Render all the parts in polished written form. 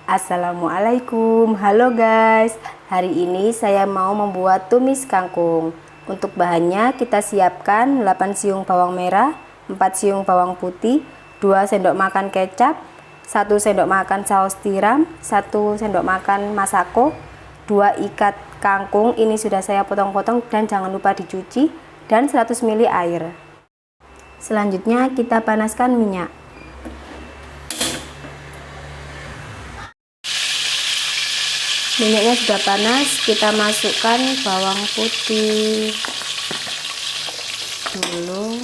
Assalamualaikum, halo guys. Hari ini saya mau membuat tumis kangkung. Untuk bahannya kita siapkan 8 siung bawang merah, 4 siung bawang putih, 2 sendok makan kecap, 1 sendok makan saus tiram, 1 sendok makan masako, 2 ikat kangkung, ini sudah saya potong-potong dan jangan lupa dicuci, dan 100 ml air. Selanjutnya kita panaskan minyak. Minyaknya sudah panas, kita masukkan bawang putih dulu,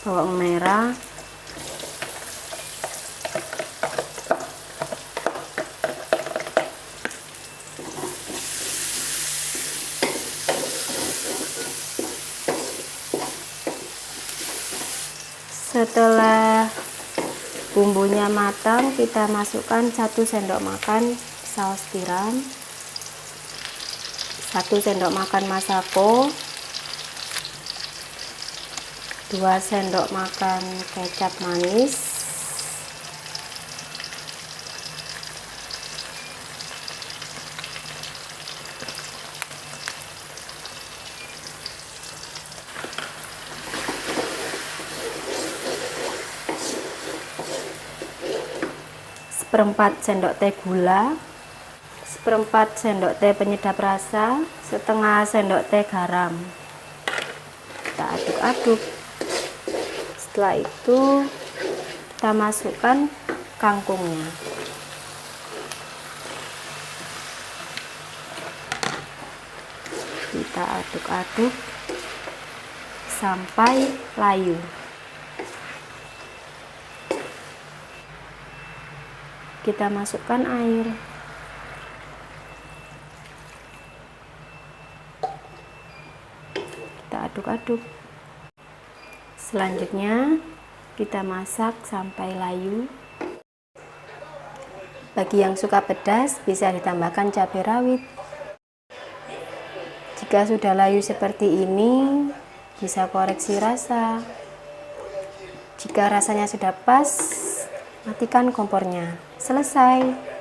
bawang merah, setelah bumbunya matang kita masukkan 1 sendok makan saus tiram, 1 sendok makan masako, 2 sendok makan kecap manis, seperempat sendok teh gula, seperempat sendok teh penyedap rasa, setengah sendok teh garam. Kita aduk-aduk. Setelah itu kita masukkan kangkungnya. Kita aduk-aduk sampai layu. Kita masukkan air. Kita aduk-aduk. Selanjutnya kita masak sampai layu. Bagi yang suka pedas bisa ditambahkan cabai rawit. Jika sudah layu seperti ini, bisa koreksi rasa. Jika rasanya sudah pas, matikan kompornya. Selesai.